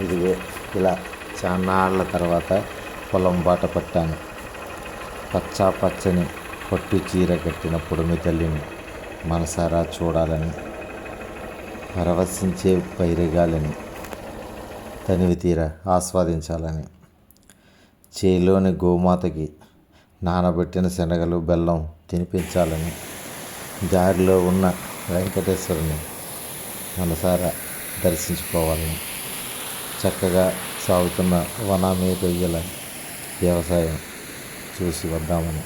ఇదిగో ఇలా చాన్నాళ్ళ తర్వాత పొలం బాట పట్టాను. పచ్చా పచ్చని పట్టు చీర కట్టిన పొడిమి తల్లిని మనసారా చూడాలని, పరవశించే పైరగాలని, తనివి తీర ఆస్వాదించాలని, చేలోని గోమాతకి నానబెట్టిన శనగలు బెల్లం తినిపించాలని, దారిలో ఉన్న వెంకటేశ్వరుని మనసారా దర్శించుకోవాలని, చక్కగా సాగుతున్న వనామీ రొయ్యల వ్యవసాయం చూసి వద్దామని,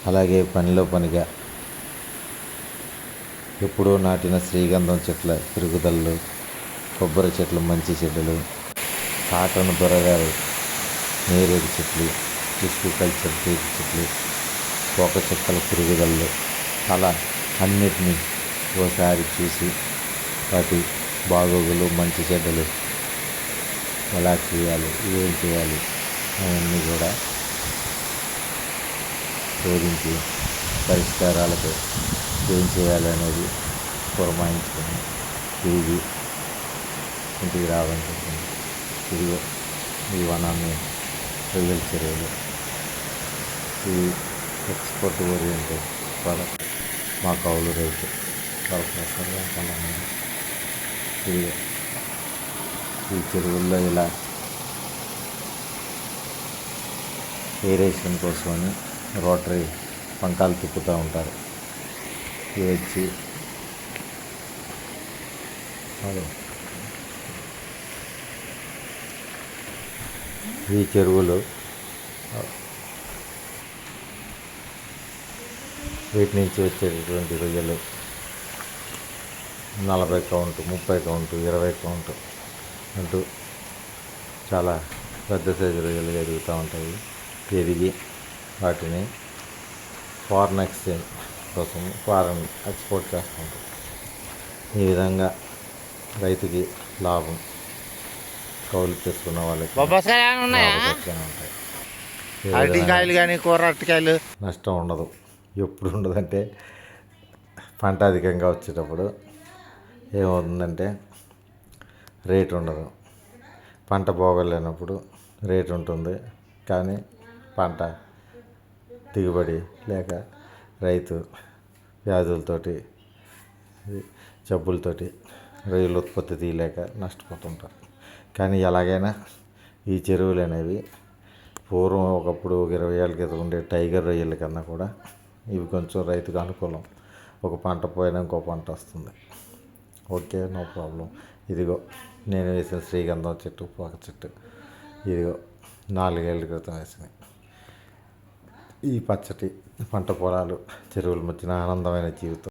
అలాగే పనిలో పనిగా ఎప్పుడో నాటిన శ్రీగంధం చెట్ల పెరుగుదలలు, కొబ్బరి చెట్ల మంచి చెట్లు, కాటన్ దొరగారు నేరేడు చెట్లు, టిష్యూ కల్చర్ తేటి చెట్లు, పోక చెక్కల పెరుగుదలలు, అలా అన్నిటినీ ఓసారి చూసి వాటి బాగోగులు మంచి చెడ్డలు ఎలా చేయాలి, ఏం చేయాలి అవన్నీ కూడా శోధించి పరిష్కారాలతో ఏం చేయాలి అనేది పురమాయించుకొని తిరిగి ఇంటికి రావడం జరిగింది. తిరిగి ఈ వనాన్ని రొయ్యల చెరువులు ఈ ఎక్స్పోర్ట్ ఓరియంటెడ్ ప్రోడక్ట్ మా కౌలు రైతు తిరిగి ఈ చెరువుల్లో ఇలా ఏరేషన్ కోసమని రోటరీ పంకాలు తిప్పుతూ ఉంటారు. ఇవి వచ్చి ఈ చెరువులు వీటి నుంచి వచ్చేటటువంటి రొయ్యలు 40 కౌంటు, 30 కౌంటు, 20 కౌంటు అంటూ చాలా పెద్ద సైజు రొయ్యలు ఎదుగుతూ ఉంటాయి. ఎదిగి వాటిని ఫారెన్ ఎక్స్చేంజ్ కోసం ఫారెన్ ఎక్స్పోర్ట్ చేస్తూ ఉంటారు. ఈ విధంగా రైతుకి లాభం, కౌలు తీసుకున్న వాళ్ళకి అరటికాయలు కానీ కూర అరటికాయలు నష్టం ఉండదు. ఎప్పుడు ఉండదంటే పంట అధికంగా వచ్చేటప్పుడు ఏమవుతుందంటే రేటు ఉండదు. పంట బాగోలేనప్పుడు రేటు ఉంటుంది, కానీ పంట దిగుబడి లేక రైతు వ్యాధులతోటి జబ్బులతోటి రొయ్యల ఉత్పత్తి తీయలేక నష్టపోతుంటారు. కానీ ఎలాగైనా ఈ చెరువులు అనేవి పూర్వం ఒకప్పుడు 20 ఏళ్ళ క్రితం ఉండే టైగర్ రొయ్యల కన్నా కూడా ఇవి కొంచెం రైతుకు అనుకూలం. ఒక పంట పోయినా ఇంకో పంట వస్తుంది. Okay, no problem. ఇదిగో నేను వేసిన శ్రీగంధం చెట్టు, పోక చెట్టు ఇదిగో 4 ఏళ్ళ క్రితం వేసినాయి. ఈ పచ్చటి పంట పొలాలు, చెరువుల మధ్యన ఆనందమైన జీవితం.